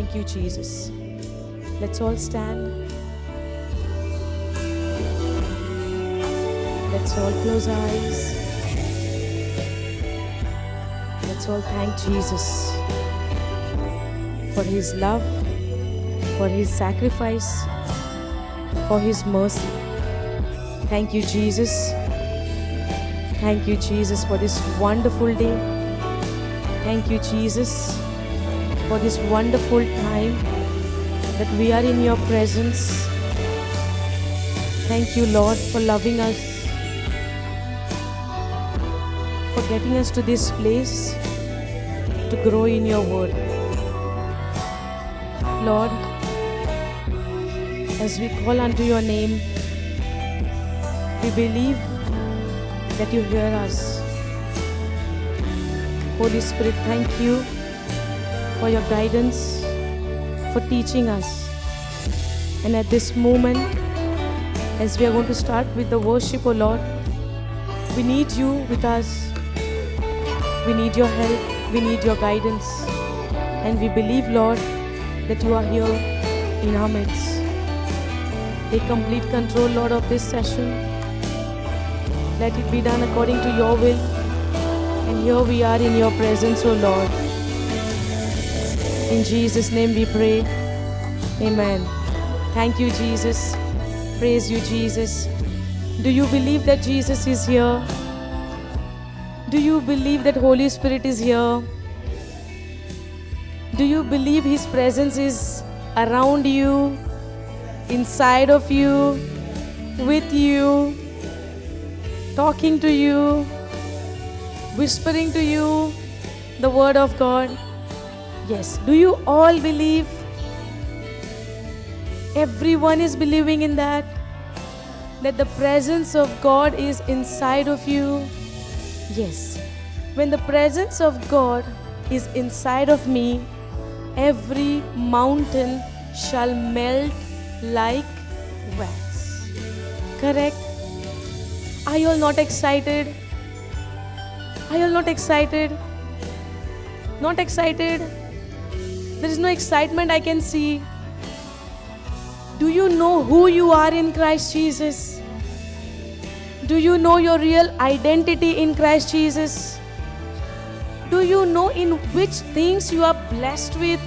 Thank you, Jesus. Let's all stand. Let's all close our eyes. Let's all thank Jesus for His love, for His sacrifice, for His mercy. Thank you, Jesus. Thank you, Jesus, for this wonderful day. Thank you, Jesus, for this wonderful time that we are in your presence. Thank you, Lord, for loving us, for getting us to this place to grow in your word. Lord, as we call unto your name, we believe that you hear us. Holy Spirit, thank you for your guidance, for teaching us. And at this moment, as we are going to start with the worship, O Lord, we need you with us. We need your help. We need your guidance. And we believe, Lord, that you are here in our midst. Take complete control, Lord, of this session. Let it be done according to your will. And here we are in your presence, O Lord. In Jesus' name we pray. Amen. Thank you, Jesus. Praise you, Jesus. Do you believe that Jesus is here? Do you believe that Holy Spirit is here? Do you believe His presence is around you, inside of you, with you, talking to you, whispering to you the word of God? Yes. Do you all believe? Everyone is believing in that the presence of God is inside of you. Yes. When the presence of God is inside of me, every mountain shall melt like wax. Correct? Are you all not excited? Are you all not excited? Not excited? There is no excitement I can see. Do you know who you are in Christ Jesus? Do you know your real identity in Christ Jesus? Do you know in which things you are blessed with?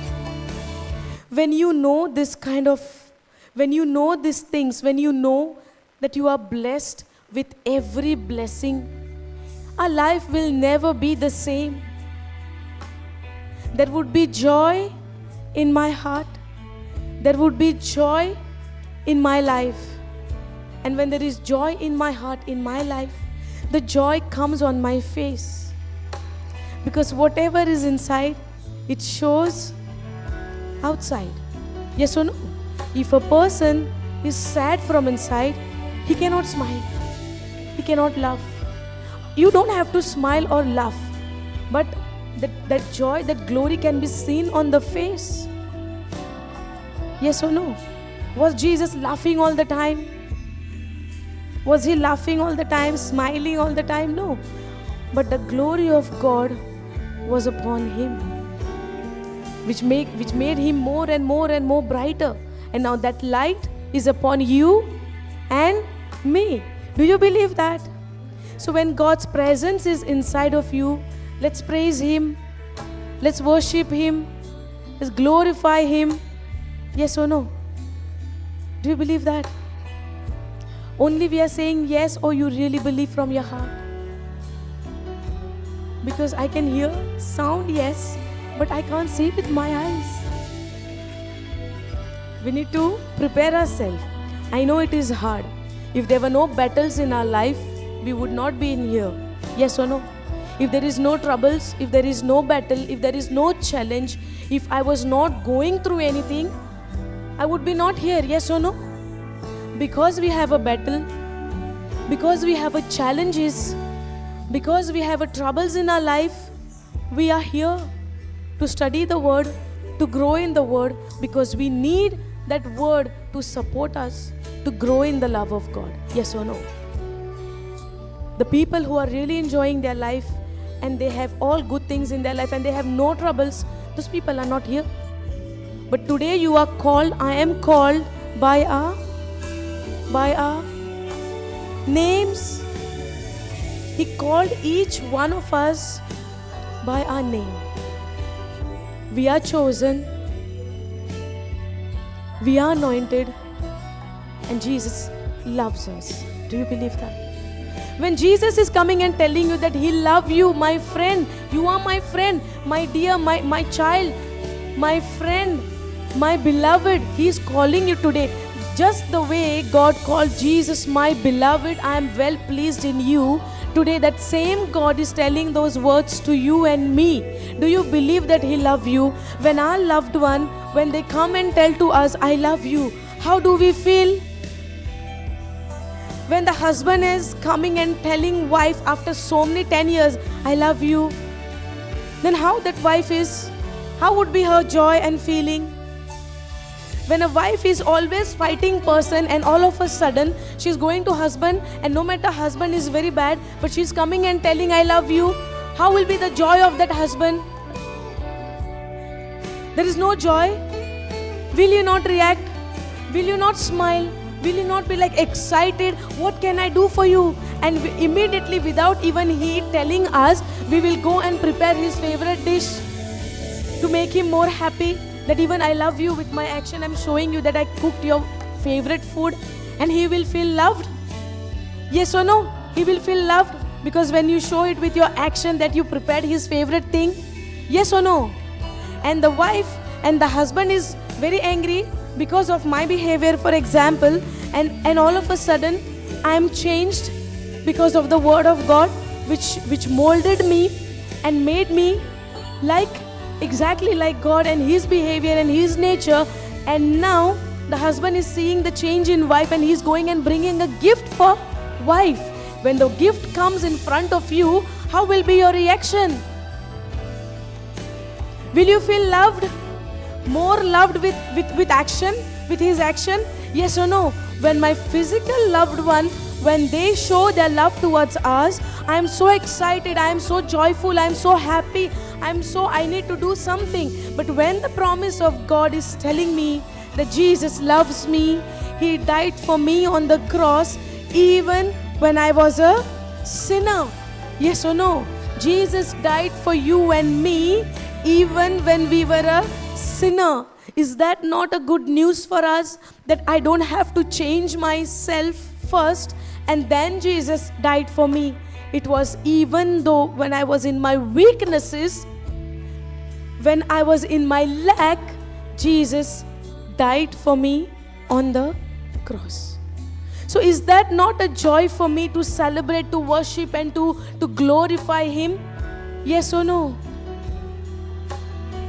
When you know this kind of, when you know these things, when you know that you are blessed with every blessing, our life will never be the same. There would be joy in my heart. There would be joy in my life. And when there is joy in my heart, in my life, the joy comes on my face. Because whatever is inside, it shows outside. Yes or no? If a person is sad from inside, he cannot smile. He cannot laugh. You don't have to smile or laugh, but that joy, that glory can be seen on the face. Yes or no? Was Jesus laughing all the time? Was he laughing all the time, smiling all the time? No. But the glory of God was upon him, which made him more and more and more brighter. And now that light is upon you and me. Do you believe that? So when God's presence is inside of you, let's praise Him. Let's worship Him. Let's glorify Him. Yes or no? Do you believe that? Only we are saying yes, or you really believe from your heart? Because I can hear sound yes, but I can't see with my eyes. We need to prepare ourselves. I know it is hard. If there were no battles in our life, we would not be in here. Yes or no? If there is no troubles, if there is no battle, if there is no challenge, if I was not going through anything, I would be not here. Yes or no? Because we have a battle, because we have a challenges, because we have a troubles in our life, we are here to study the word, to grow in the word, because we need that word to support us to grow in the love of God. Yes or no? The people who are really enjoying their life and they have all good things in their life and they have no troubles, those people are not here. But today you are called, I am called by our names. He called each one of us by our name. We are chosen, we are anointed, and Jesus loves us. Do you believe that? When Jesus is coming and telling you that He loves you, my friend, you are my friend, my dear, my child, my friend, my beloved, He is calling you today. Just the way God called Jesus, my beloved, I am well pleased in you. Today that same God is telling those words to you and me. Do you believe that He loves you? When our loved one, when they come and tell to us, I love you, how do we feel? When the husband is coming and telling wife after so many 10 years, I love you, then how that wife is? How would be her joy and feeling? When a wife is always fighting person and all of a sudden she's going to husband, and no matter husband is very bad, but she's coming and telling I love you, how will be the joy of that husband? There is no joy. Will you not react? Will you not smile? Will you not be like excited? What can I do for you? And immediately, without even he telling us, we will go and prepare his favorite dish to make him more happy. That even I love you, with my action I'm showing you that I cooked your favorite food, and he will feel loved. Yes or no? He will feel loved because when you show it with your action that you prepared his favorite thing. Yes or no? And the wife and the husband is very angry because of my behavior, for example, and all of a sudden I am changed because of the word of God which molded me and made me like exactly like God and his behavior and his nature. And now the husband is seeing the change in wife, and he's going and bringing a gift for wife. When the gift comes in front of you, how will be your reaction? Will you feel loved? More loved with action, with his action? Yes or no? When my physical loved one, when they show their love towards us, I am so excited, I am so joyful, I am so happy, I need to do something. But when the promise of God is telling me that Jesus loves me, He died for me on the cross even when I was a sinner. Yes or no? Jesus died for you and me even when we were a sinner. Is that not a good news for us? That I don't have to change myself first and then Jesus died for me. It was even though when I was in my weaknesses, when I was in my lack, Jesus died for me on the cross. So is that not a joy for me to celebrate, to worship and to glorify Him? Yes or no?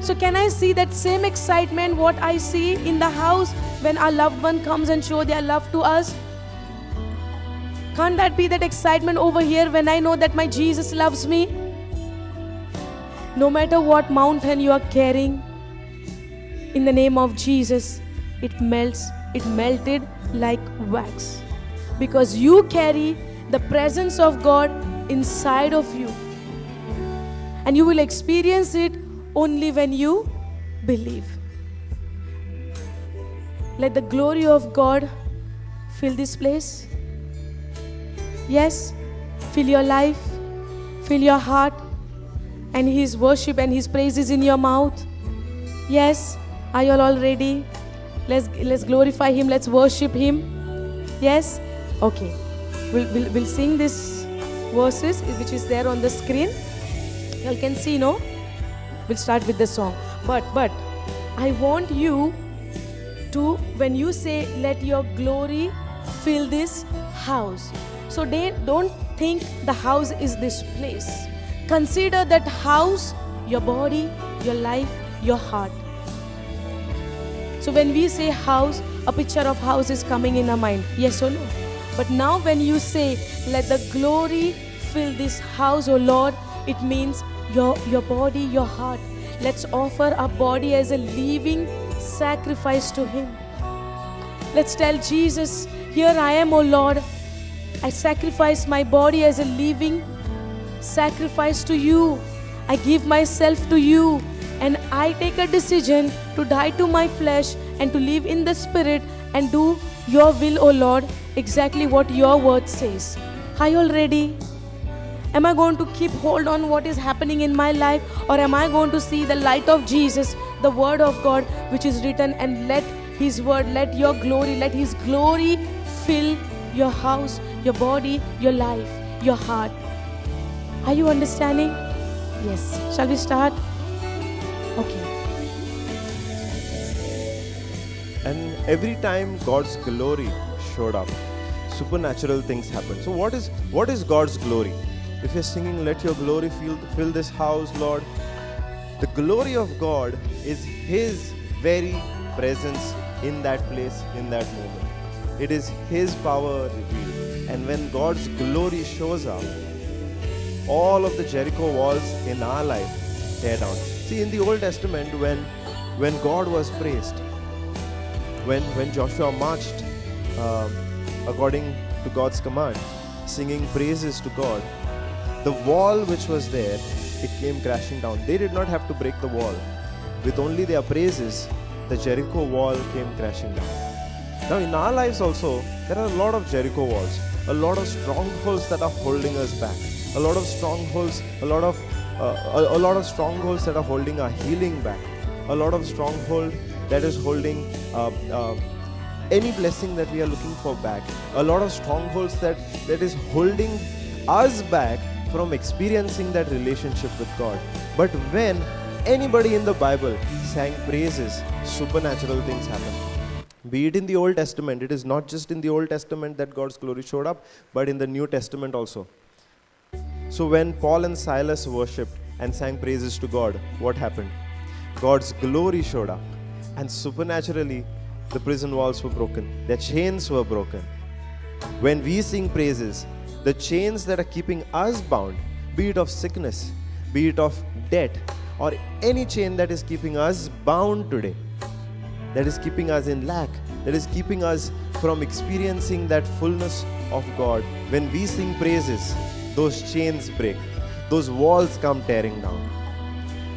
So can I see that same excitement what I see in the house when our loved one comes and show their love to us? Can't that be that excitement over here when I know that my Jesus loves me? No matter what mountain you are carrying, in the name of Jesus, it melted like wax. Because you carry the presence of God inside of you. And you will experience it only when you believe. Let the glory of God fill this place. Yes, fill your life, fill your heart, and His worship and His praises in your mouth. Yes, are you all ready? Let's glorify Him, let's worship Him. Yes? Okay. We'll sing these verses which is there on the screen. You all can see, no? We'll start with the song. But I want you to, when you say, let your glory fill this house. So don't think the house is this place. Consider that house, your body, your life, your heart. So when we say house, a picture of house is coming in our mind. Yes or no? But now when you say, let the glory fill this house, oh Lord, it means your body, your heart. Let's offer our body as a living sacrifice to Him. Let's tell Jesus, here I am, oh Lord. I sacrifice my body as a living sacrifice to you. I give myself to you. And I take a decision to die to my flesh and to live in the Spirit and do your will, O Lord, exactly what your word says. Are you all ready? Am I going to keep hold on what is happening in my life, or am I going to see the light of Jesus, the word of God which is written, and let his word, let your glory, let his glory fill your house, your body, your life, your heart? Are you understanding? Yes. Shall we start? Okay. And every time God's glory showed up, supernatural things happened. So what is God's glory? If you're singing, let your glory fill this house, Lord, the glory of God is his very presence in that place, in that moment. It is his power revealed. And when God's glory shows up, all of the Jericho walls in our life tear down. See, in the Old Testament, when God was praised, when Joshua marched according to God's command, singing praises to God, the wall which was there, it came crashing down. They did not have to break the wall. With only their praises, the Jericho wall came crashing down. Now in our lives also, there are a lot of Jericho walls, a lot of strongholds that are holding us back, a lot of strongholds that are holding our healing back, a lot of stronghold that is holding any blessing that we are looking for back, a lot of strongholds that is holding us back from experiencing that relationship with God. But when anybody in the Bible sang praises, supernatural things happened. Be it in the Old Testament, it is not just in the Old Testament that God's glory showed up, but in the New Testament also. So when Paul and Silas worshipped and sang praises to God, what happened? God's glory showed up, and supernaturally the prison walls were broken, their chains were broken. When we sing praises, the chains that are keeping us bound, be it of sickness, be it of debt, or any chain that is keeping us bound today, that is keeping us in lack, that is keeping us from experiencing that fullness of God, when we sing praises, those chains break, those walls come tearing down.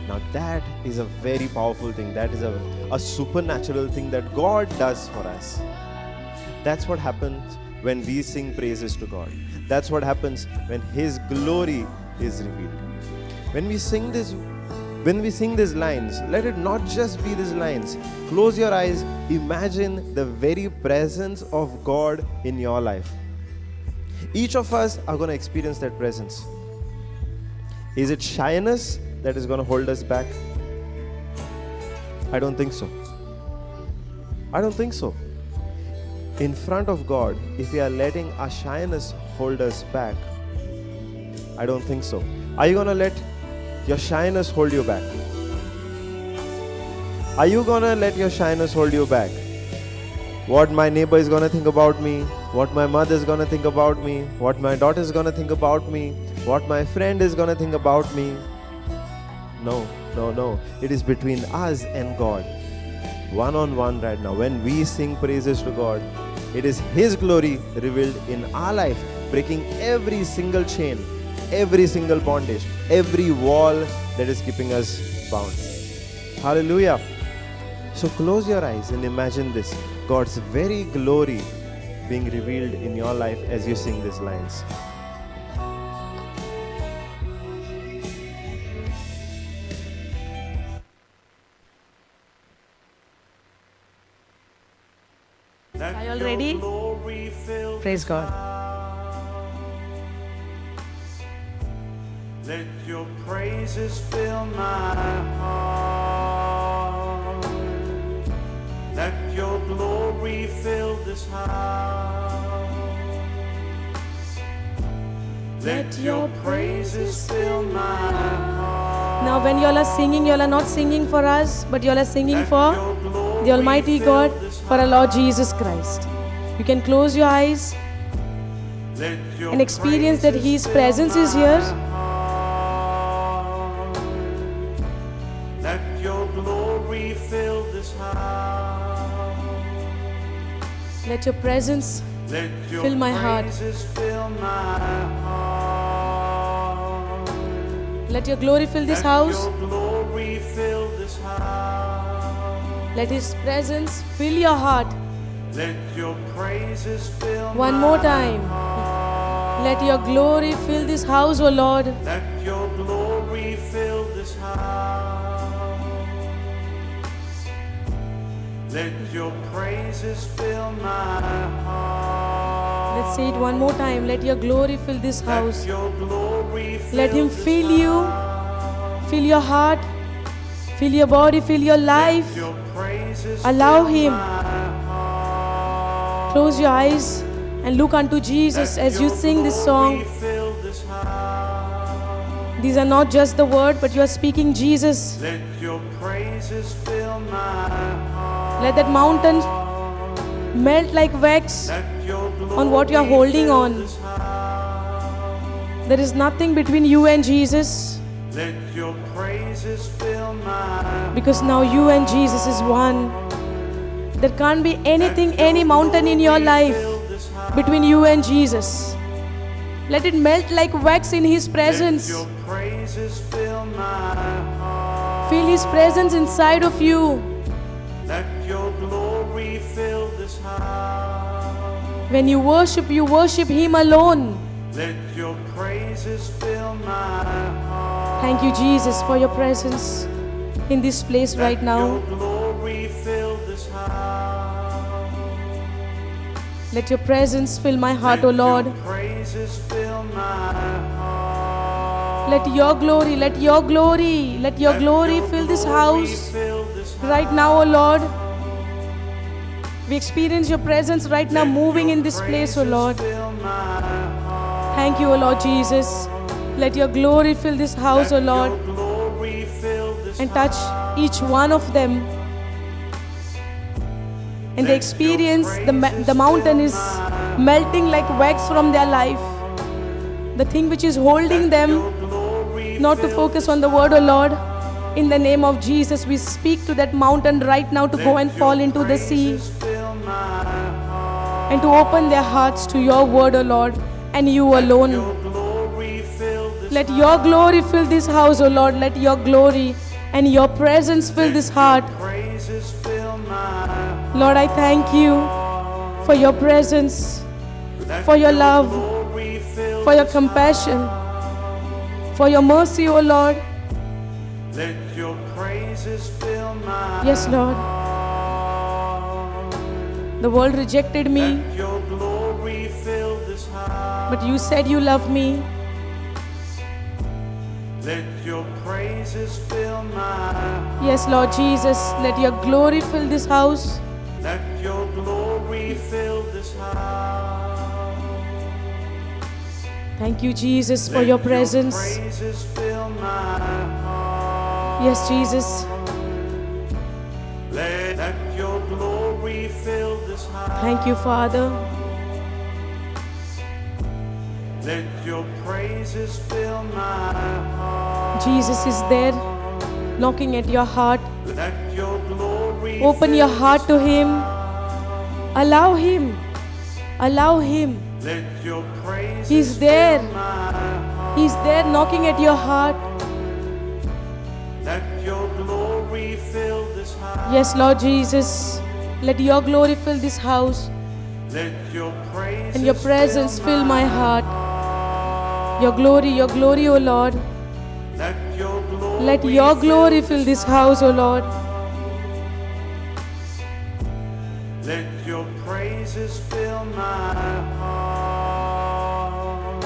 Now that is a very powerful thing. That is a supernatural thing that God does for us. That's what happens when we sing praises to God. That's what happens when his glory is revealed. When we sing these lines, let it not just be these lines. Close your eyes, imagine the very presence of God in your life. Each of us are going to experience that presence. Is it shyness that is going to hold us back? I don't think so. I don't think so. In front of God, if we are letting our shyness hold us back, I don't think so. Are you going to let your shyness hold you back? Are you going to let your shyness hold you back? What my neighbor is going to think about me, what my mother is going to think about me, what my daughter is going to think about me, what my friend is going to think about me. No. It is between us and God. One-on-one right now. When we sing praises to God, it is his glory revealed in our life, breaking every single chain, every single bondage, every wall that is keeping us bound. Hallelujah. So close your eyes and imagine this, God's very glory being revealed in your life as you sing these lines. Are you all ready? Praise God. Let your praises fill my heart. Let your glory fill this house. Let your praises fill my heart. Now when you all are singing, you all are not singing for us, but you all are singing for the Almighty God, for our Lord Jesus Christ. You can close your eyes and experience that his presence is here. Let your glory fill this house. Let your presence fill my heart. Let your glory fill this house. Let your glory fill this house. Let His presence fill your heart. Let your praises fill One my more time. Let your glory fill this house, O Lord. Let your glory fill this house. Let your praises fill my heart. Let's say it one more time. Let your glory fill this house. Let your glory fill Let Him this fill you, house. fill your heart, fill your body, fill your life. Let your praises Allow fill Him. my heart. Close your eyes and look unto Jesus Let as you your sing this song. glory fill this house. These are not just the word, but you are speaking Jesus. Let your praises fill my heart. Let that mountain melt like wax Let your on what you are glory holding fill on. this house. There is nothing between you and Jesus, Let your praises fill my because now you and Jesus is one. There can't be anything, any mountain in your life between you and Jesus. Let it melt like wax in His presence. Let your praises fill my heart. Feel His presence inside of you. Let your glory fill this house. When you worship Him alone. Let your praises fill my heart. Thank you, Jesus, for your presence in this place right now. Let your glory fill this house. Let your presence fill my heart, O Let Lord. your praises fill my heart. Let your glory, let your glory, let your Let glory your fill this glory house fill this right now, O Lord. We experience your presence right now moving in this place, O Lord. fill my heart. Thank you, O Lord Jesus. Let your glory fill this house, O Lord, Let your glory fill this and touch each one of them. And they experience the mountain is melting like wax from their life. The thing which is holding them not to focus on the word, O Lord. In the name of Jesus, we speak to that mountain right now to go and fall into the sea fill my heart. and to open their hearts to your word, O Lord, and you alone. Your glory fill this Let your glory fill this house, O Lord. Let your glory and your presence fill this heart. praises fill my heart. Lord, I thank you for your presence, Let for your love, glory fill for your compassion, for your mercy, O Lord. Let your praises fill my Yes, Lord. The world rejected me, Let your glory fill this house. but you said you love me. Let your praises fill my heart. Yes, Lord Jesus, let your glory fill this house. Let your glory fill this house. Thank you, Jesus, for Let your presence. praises fill my heart. Yes, Jesus. Let your glory fill this house. Thank you, Father. Let your praises fill my heart. Jesus is there, knocking at your heart. Let your glory Open your fill heart to Him. Allow Him. Allow Him. Let your praises He's there. fill my heart. He's there knocking at your heart. Let your glory fill this house. Yes, Lord Jesus. Let your glory fill this house Let your praises and your presence fill my heart. Your glory, O Lord. Let your glory Let your glory fill this house, O Lord. Let your praises fill my heart.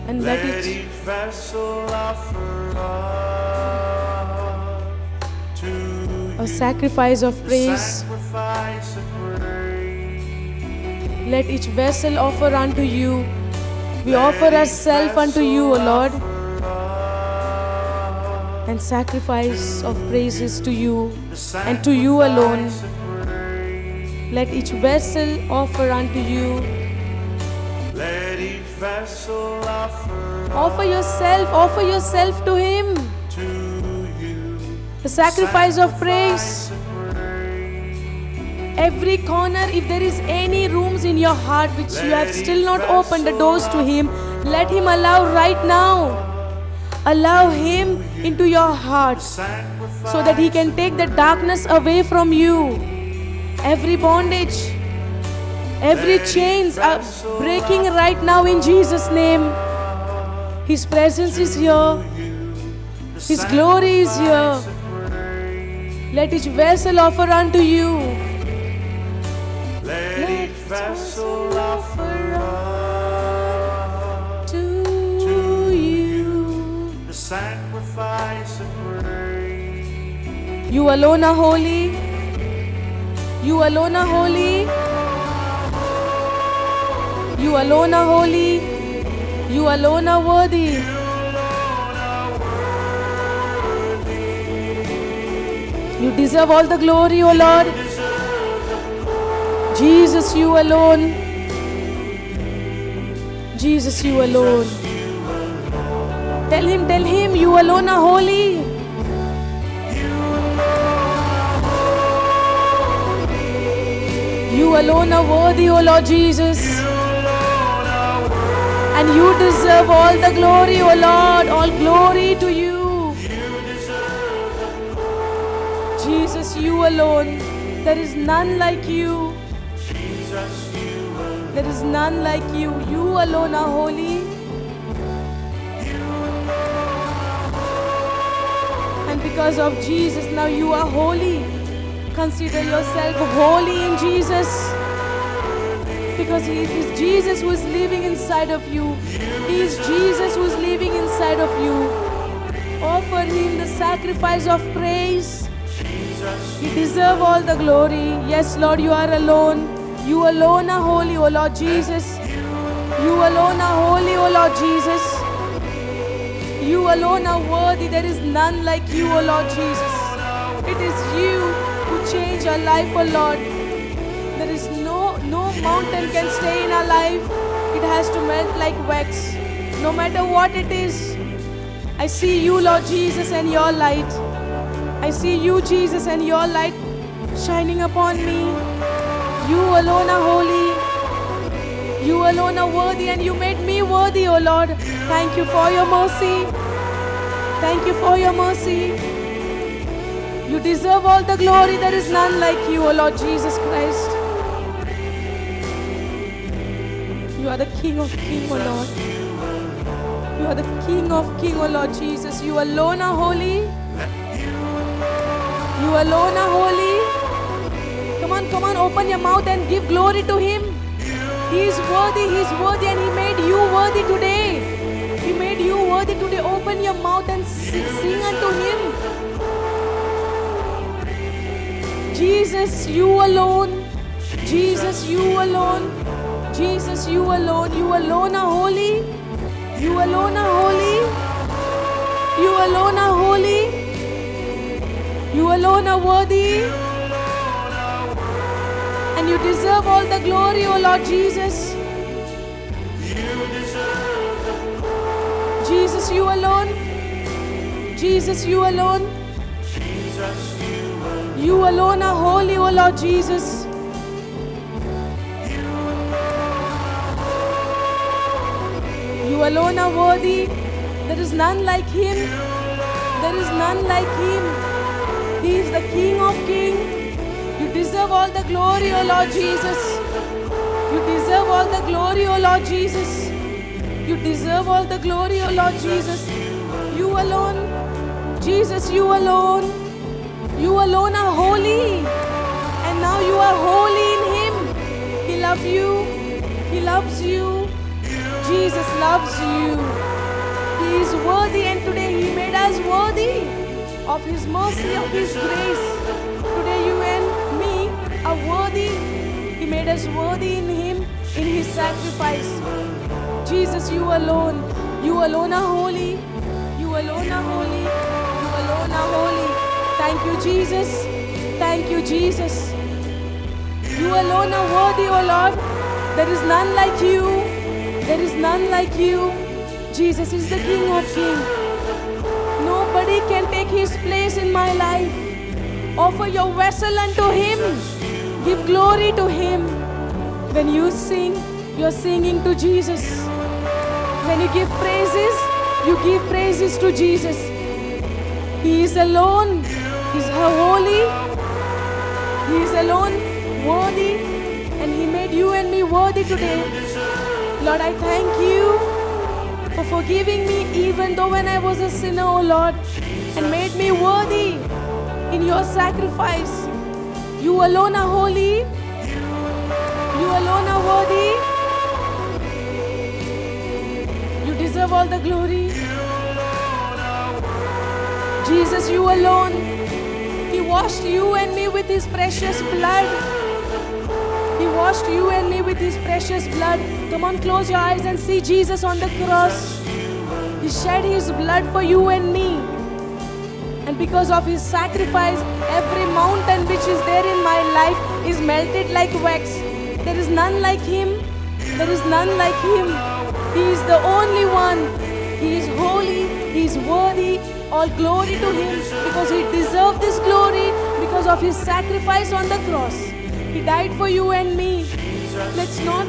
And let Let it each vessel offer up to a you sacrifice of praise. sacrifice of praise. Let each vessel offer unto you. We offer ourselves unto you, O Lord, and sacrifice of praises to you and to you alone. Let each vessel offer unto you. Let each vessel offer Offer yourself to Him. to you The sacrifice of praise. Every corner, if there is any rooms in your heart which you have still not opened the doors to Him, let Him allow right now. Allow Him into your heart. sacrifice so that He can take the darkness away from you. Every bondage, every chains are breaking right now in Jesus' name. His presence is here. His glory is here. Let each vessel offer unto you. Let each vessel offer To you. the sacrifice of praise. You alone are holy. You alone are holy. You alone are holy. You alone are worthy. You deserve all the glory, O Lord. Jesus, you alone. Jesus, you alone. Tell him, you alone are holy. You alone are worthy, O Lord Jesus. And you deserve all the glory, O Lord. All glory to you. Jesus, you alone. There is none like you. There is none like you. You alone are holy. And because of Jesus, now you are holy. Consider yourself holy in Jesus. Because it is Jesus who is living inside of you. It is Jesus who is living inside of you. Offer Him the sacrifice of praise. You deserve all the glory. Yes, Lord, you are alone. You alone are holy, O Lord Jesus. You alone are holy, O Lord Jesus. You alone are worthy. There is none like you, O Lord Jesus. It is you who change our life, O Lord. There is no mountain can stay in our life. It has to melt like wax. No matter what it is. I see you, Lord Jesus, and your light. I see you, Jesus, and your light shining upon me. You alone are holy. You alone are worthy, and you made me worthy, O Lord. Thank you for your mercy. Thank you for your mercy. You deserve all the glory. There is none like you, O Lord Jesus Christ. You are the King of Kings, O Lord. You are the King of Kings, O Lord Jesus. You alone are holy. You alone are holy. Come on, open your mouth and give glory to Him. He is worthy, and He made you worthy today. He made you worthy today. Open your mouth and sing unto Him. Jesus, you alone. Jesus, you alone. Jesus, you alone. You alone are holy. You alone are holy. You alone are holy. You alone are worthy. And you deserve all the glory, O Lord Jesus. Jesus, you alone. Jesus, you alone. You alone are holy, O Lord Jesus. You alone are worthy. There is none like Him. There is none like Him. He is the King of Kings. You deserve all the glory, O Lord Jesus. You deserve all the glory, O Lord Jesus. You deserve all the glory, O Lord Jesus. You alone. Jesus, you alone. You alone are holy. And now you are holy in Him. He loves you. He loves you. Jesus loves you. He is worthy, and today He made us worthy of His mercy, of His grace. Today you and me are worthy. He made us worthy in Him, in His sacrifice. Jesus, you alone. You alone are holy. You alone are holy. You alone are holy. Thank you, Jesus. Thank you, Jesus. You alone are worthy, O Lord. There is none like you. There is none like you. Jesus is the King of Kings. Nobody can take His place in my life. Offer your vessel unto Him. Give glory to Him. When you sing, you're singing to Jesus. When you give praises to Jesus. He is alone. He's holy. He is alone worthy, and He made you and me worthy today. Lord, I thank you for forgiving me even though when I was a sinner, oh Lord, and made me worthy in your sacrifice. You alone are holy. You alone are worthy. You deserve all the glory. Jesus, you alone. He washed you and me with His precious blood. He washed you and me with His precious blood. Come on, close your eyes and see Jesus on the cross. He shed His blood for you and me. And because of His sacrifice, every mountain which is there in my life is melted like wax. There is none like Him. There is none like Him. He is the only one. He is holy. He is worthy. All glory to Him because He deserved this glory because of His sacrifice on the cross. He died for you and me. Let's not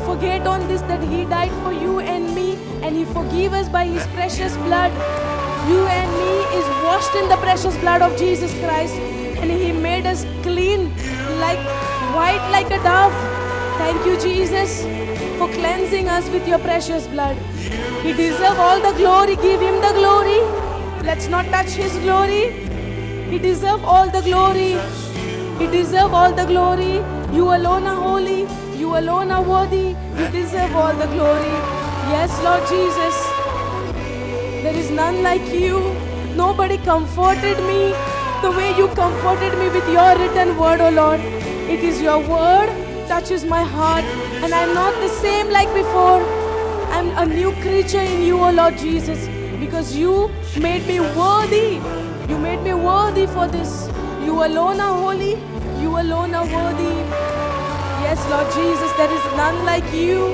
forget on this that He died for you and me, and He forgave us by His precious blood. You and me is washed in the precious blood of Jesus Christ, and He made us clean, like white like a dove. Thank you, Jesus, for cleansing us with your precious blood. He deserves all the glory. Give Him the glory. Let's not touch His glory. He deserves all the glory. He deserves all the glory. You alone are holy. You alone are worthy. You deserve all the glory. Yes, Lord Jesus. There is none like you. Nobody comforted me the way you comforted me with your written word, O Lord. It is your word touches my heart, and I'm not the same like before. I'm a new creature in you, O Lord Jesus, because you made me worthy. You made me worthy for this. You alone are holy. You alone are worthy. Yes, Lord Jesus, there is none like you.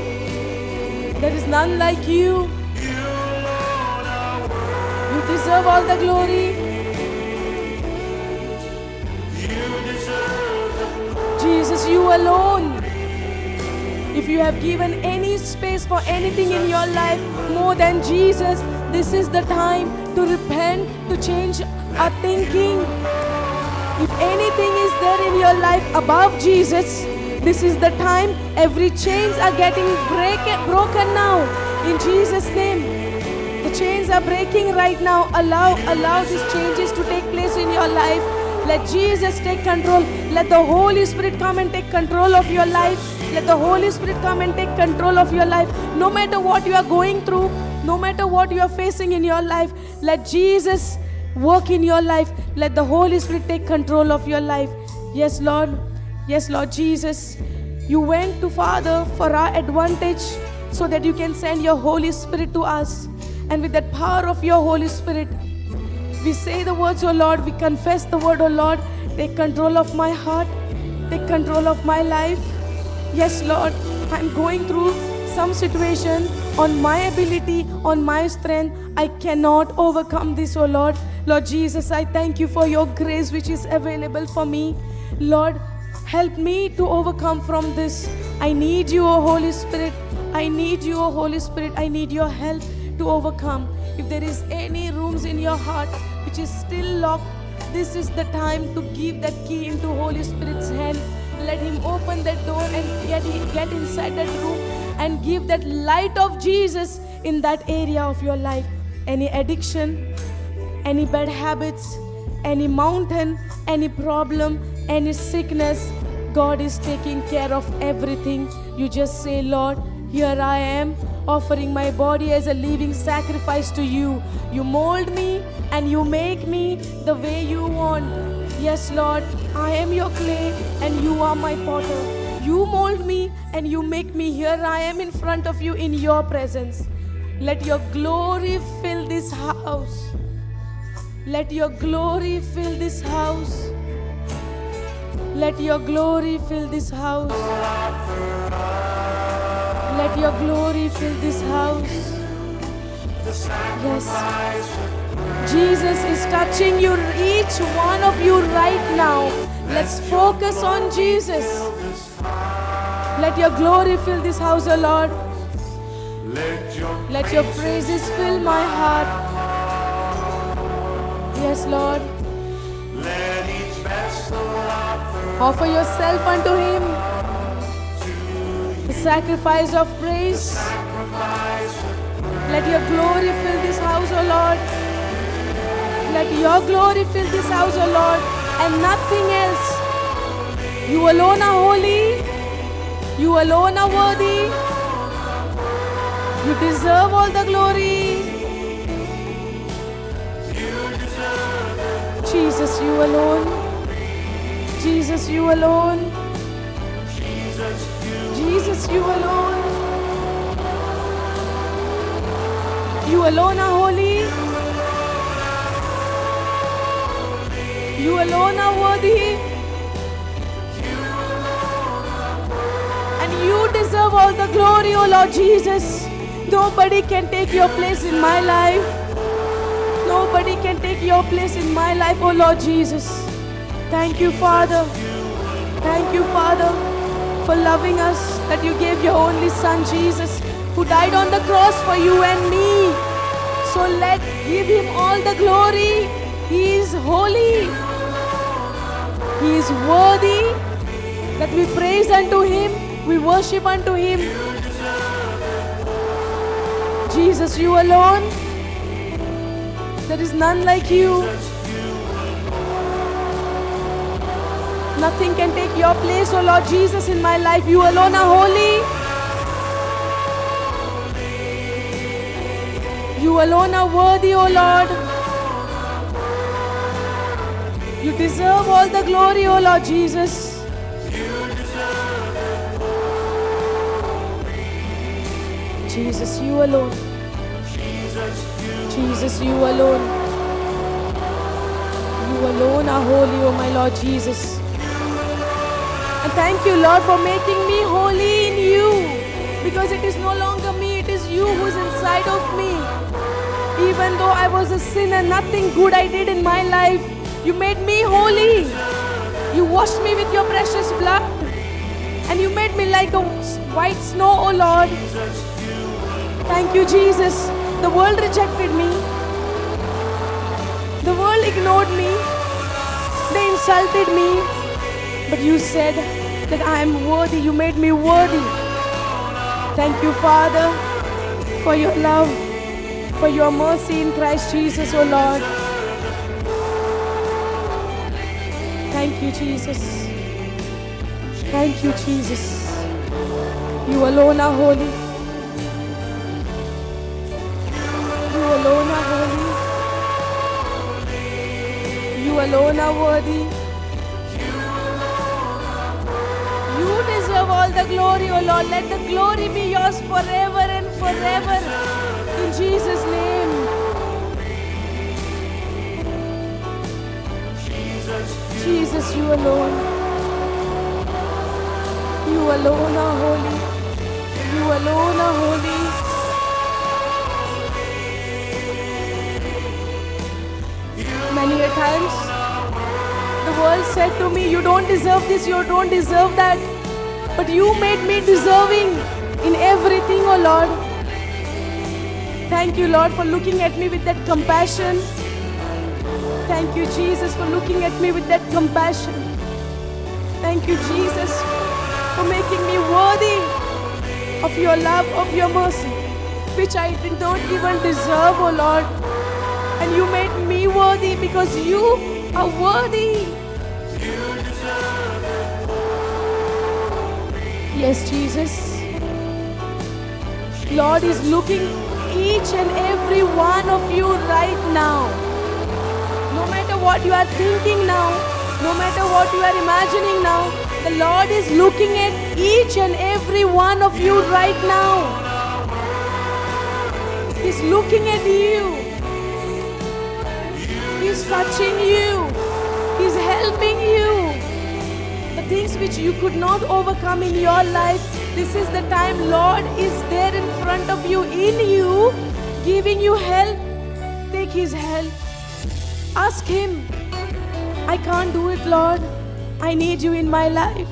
There is none like you. You deserve all the glory. Jesus, you alone. If you have given any space for anything in your life more than Jesus, this is the time to repent, to change our thinking. If anything is there in your life above Jesus, this is the time. Every chains are getting broken now in Jesus' name. The chains are breaking right now. Allow these changes to take place in your life. Let Jesus take control. Let the Holy Spirit come and take control of your life. Let the Holy Spirit come and take control of your life. No matter what you are going through, no matter what you are facing in your life, let Jesus work in your life. Let the Holy Spirit take control of your life. Yes, Lord. Yes, Lord Jesus. You went to Father for our advantage so that you can send your Holy Spirit to us. And with that power of your Holy Spirit, we say the words, oh Lord, we confess the word, oh Lord, take control of my heart, take control of my life. Yes, Lord, I'm going through some situation on my ability, on my strength. I cannot overcome this, oh Lord. Lord Jesus, I thank you for your grace which is available for me. Lord, help me to overcome from this. I need you, oh Holy Spirit. I need you, oh Holy Spirit. I need your help to overcome. If there is any rooms in your heart which is still locked, this is the time to give that key into Holy Spirit's hand. Let Him open that door and get inside that room and give that light of Jesus in that area of your life. Any addiction, any bad habits, any mountain, any problem, any sickness, God is taking care of everything. You just say, Lord, here I am, offering my body as a living sacrifice to you. You mold me and you make me the way you want. Yes, Lord, I am your clay and you are my potter. You mold me and you make me. Here I am in front of you in your presence. Let your glory fill this house. Let your glory fill this house. Let your glory fill this house. Let your glory fill this house. Yes. Jesus is touching you, each one of you right now. Let's focus on Jesus. Let your glory fill this house, O Lord. Let your praises fill my heart. Yes, Lord. Let each vessel Offer yourself unto Him. The sacrifice of praise. Let your glory fill this house, O Lord. Let your glory fill this house, O Lord, and nothing else. You alone are holy. You alone are worthy. You deserve all the glory. Jesus, you alone. Jesus, you alone. Jesus, you alone. You alone are holy. You alone are worthy. And you deserve all the glory, O Lord Jesus. Nobody can take your place in my life. Nobody can take your place in my life, O Lord Jesus. Thank you, Father. Thank you, Father, for loving us, that you gave your only Son, Jesus, who died on the cross for you and me. So give Him all the glory. He is holy. He is worthy, that we praise unto Him, we worship unto Him. Jesus, you alone. There is none like you. Nothing can take your place, O Lord Jesus, in my life. You alone are holy. You alone are worthy, O Lord. You deserve all the glory, O Lord Jesus. Jesus, you alone. Jesus, you alone. You alone are holy, O my Lord Jesus. And thank you, Lord, for making me holy in you. Because it is no longer me, it is you who is inside of me. Even though I was a sinner, nothing good I did in my life, you made me holy. You washed me with your precious blood. And you made me like a white snow, O Lord. Thank you, Jesus. The world rejected me. The world ignored me. They insulted me. But you said that I am worthy. You made me worthy. Thank you, Father, for your love, for your mercy in Christ Jesus, O Lord. Thank you, Jesus. Thank you, Jesus. You alone are holy. You alone are holy. You alone are worthy. You deserve all the glory, O Lord. Let the glory be yours forever and forever. In Jesus' name. Jesus, you alone. You alone are holy. You alone are holy. Many a times, the world said to me, you don't deserve this, you don't deserve that. But you made me deserving in everything, O Lord. Thank you, Lord, for looking at me with that compassion. Thank you, Jesus, for looking at me with that compassion. Thank you, Jesus, for making me worthy of your love, of your mercy, which I did not even deserve, O Lord. And you made me worthy because you are worthy. Yes, Jesus. Lord is looking each and every one of you right now. No matter what you are thinking now, no matter what you are imagining now, the Lord is looking at each and every one of you right now. He's looking at you. He's touching you. He's helping you. The things which you could not overcome in your life, this is the time Lord is there in front of you, in you, giving you help. Take His help. Ask Him. I can't do it, Lord. I need you in my life.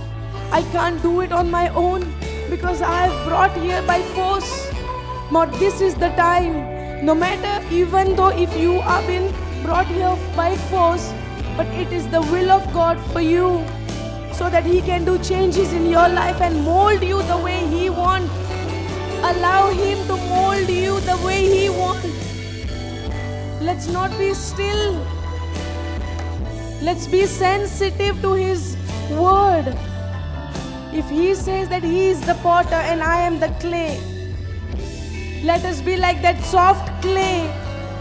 I can't do it on my own because I have brought here by force. Lord, this is the time. No matter, even though if you have been brought here by force, but it is the will of God for you, so that He can do changes in your life and mold you the way He wants. Allow Him to mold you the way He wants. Let's not be still. Let's be sensitive to His word. If He says that He is the potter and I am the clay, let us be like that soft clay,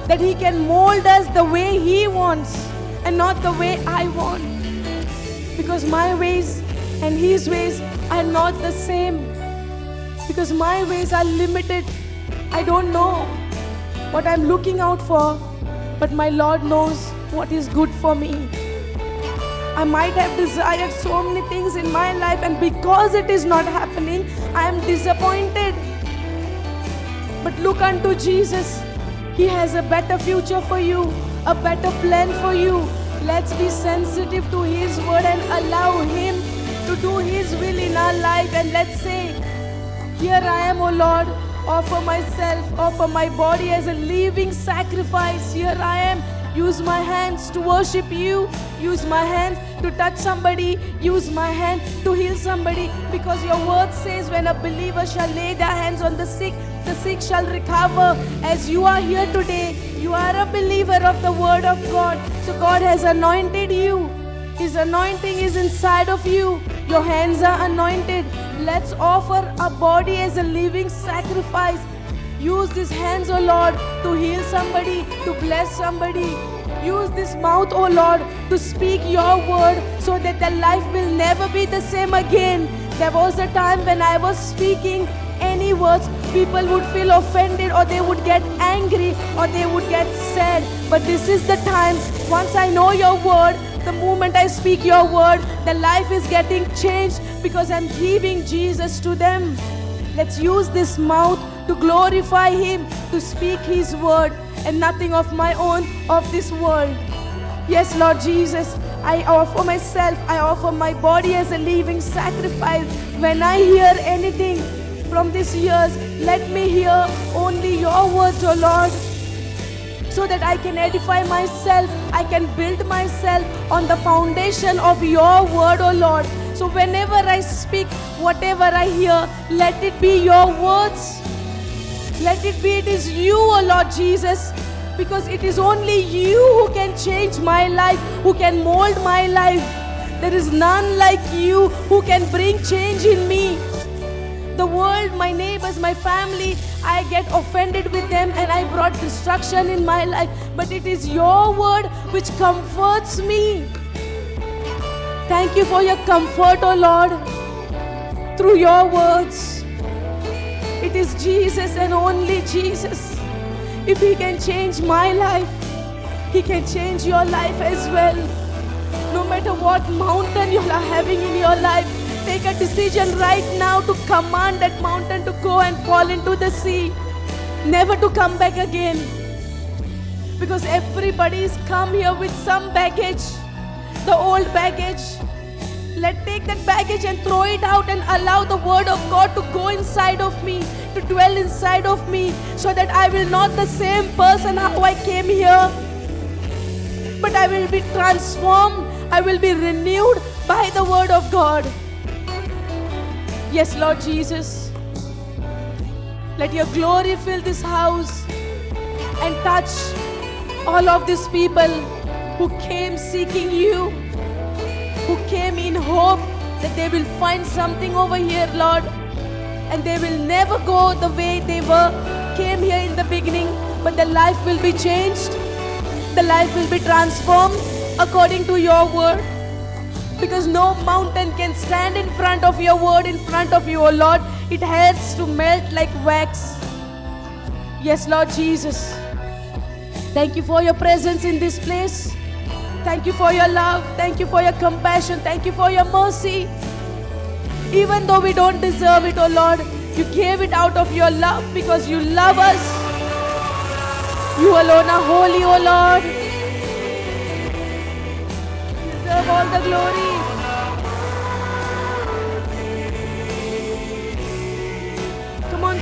that He can mold us the way He wants and not the way I want. Because my ways and His ways are not the same. Because my ways are limited. I don't know what I'm looking out for, but my Lord knows what is good for me. I might have desired so many things in my life, and because it is not happening, I am disappointed. But look unto Jesus. He has a better future for you, a better plan for you. Let's be sensitive to His word and allow Him to do His will in our life. And let's say, here I am, O Lord, offer myself, offer my body as a living sacrifice. Here I am. Use my hands to worship you. Use my hands to touch somebody. Use my hand to heal somebody. Because your word says when a believer shall lay their hands on the sick shall recover. As you are here today, you are a believer of the word of God. So God has anointed you. His anointing is inside of you. Your hands are anointed. Let's offer our body as a living sacrifice. Use these hands, O Lord, to heal somebody, to bless somebody. Use this mouth, O Lord, to speak your word so that their life will never be the same again. There was a time when I was speaking any words, people would feel offended, or they would get angry, or they would get sad. But this is the time, once I know your word, the moment I speak your word, the life is getting changed because I'm giving Jesus to them. Let's use this mouth to glorify Him, to speak His word, and nothing of my own, of this world. Yes, Lord Jesus, I offer myself, I offer my body as a living sacrifice. When I hear anything from these years, let me hear only your words, O Lord, so that I can edify myself, I can build myself on the foundation of your word, O Lord. So whenever I speak, whatever I hear, let it be your words. Let it be, it is you, O Lord Jesus, because it is only you who can change my life, who can mold my life. There is none like you who can bring change in me. The world, my neighbors, my family, I get offended with them and I brought destruction in my life. But it is your word which comforts me. Thank you for your comfort, O Lord, through your words. It is Jesus and only Jesus. If He can change my life, He can change your life as well. No matter what mountain you are having in your life, take a decision right now to command that mountain to go and fall into the sea, never to come back again. Because everybody's come here with some baggage, the old baggage. Let's take that baggage and throw it out and allow the word of God to go inside of me, to dwell inside of me, so that I will not the same person how I came here, but I will be transformed, I will be renewed by the word of God. Yes, Lord Jesus, let your glory fill this house and touch all of these people who came seeking you, who came in hope that they will find something over here, Lord, and they will never go the way they came here in the beginning, but their life will be changed, the life will be transformed according to your word. Because no mountain can stand in front of your word, in front of you, O Lord. It has to melt like wax. Yes, Lord Jesus. Thank you for your presence in this place. Thank you for your love. Thank you for your compassion. Thank you for your mercy. Even though we don't deserve it, O Lord, you gave it out of your love because you love us. You alone are holy, O Lord. You deserve all the glory.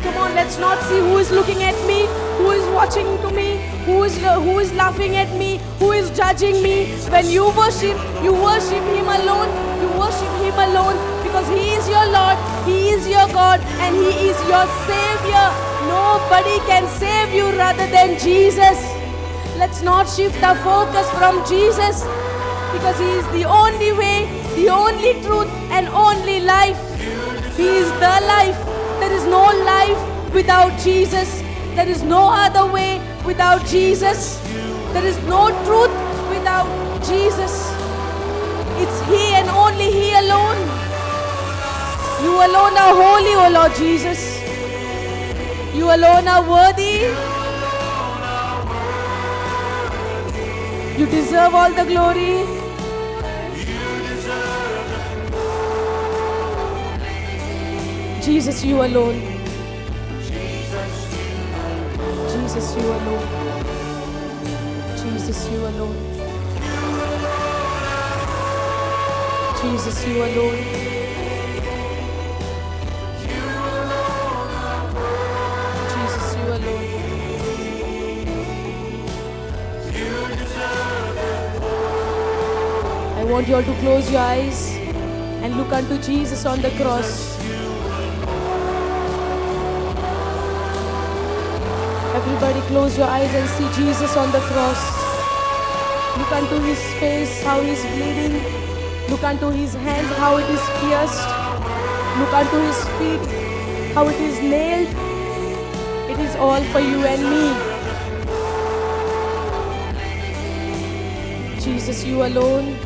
Come on, let's not see who is looking at me, who is watching to me, who is laughing at me, who is judging me. When you worship Him alone. You worship Him alone because He is your Lord, He is your God, and He is your Savior. Nobody can save you rather than Jesus. Let's not shift our focus from Jesus because He is the only way, the only truth, and only life. He is the life. There is no life without Jesus. There is no other way without Jesus. There is no truth without Jesus. It's He and only He alone. You alone are holy, O Lord Jesus. You alone are worthy. You deserve all the glory. Jesus, you alone. Jesus, you alone. Jesus, you alone. Jesus, you alone. Jesus, you alone. I want you all to close your eyes and look unto Jesus on the cross. Everybody close your eyes and see Jesus on the cross. Look unto His face, how He's bleeding. Look unto His hands, how it is pierced. Look unto His feet, how it is nailed. It is all for you and me. Jesus, you alone.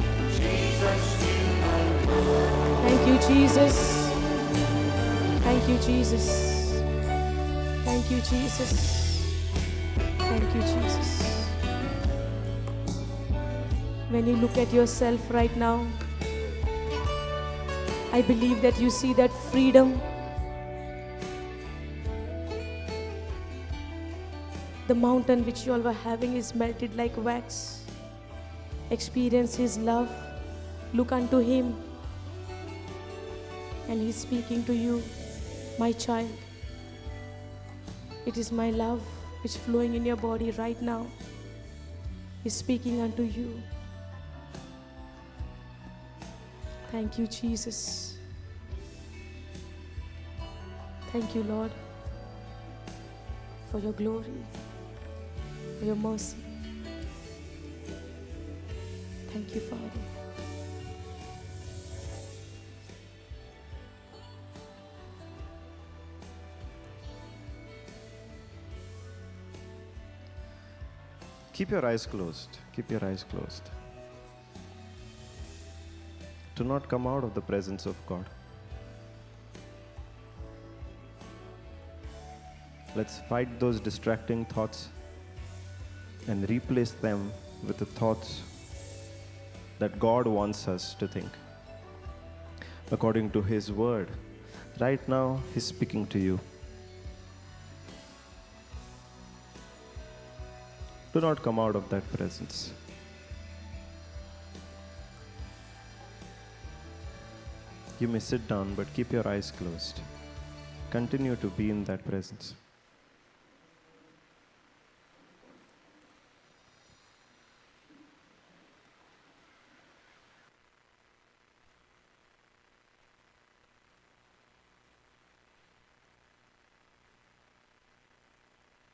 Thank you, Jesus. Thank you, Jesus. Thank you, Jesus. Thank you, Jesus. When you look at yourself right now, I believe that you see that freedom. The mountain which you all were having is melted like wax. Experience His love. Look unto Him. And He's speaking to you, my child. It is my love which is flowing in your body right now. He's speaking unto you. Thank you, Jesus. Thank you, Lord, for your glory, for your mercy. Thank you, Father. Keep your eyes closed. Keep your eyes closed. Do not come out of the presence of God. Let's fight those distracting thoughts and replace them with the thoughts that God wants us to think. According to His word, right now He's speaking to you. Do not come out of that presence. You may sit down, but keep your eyes closed. Continue to be in that presence.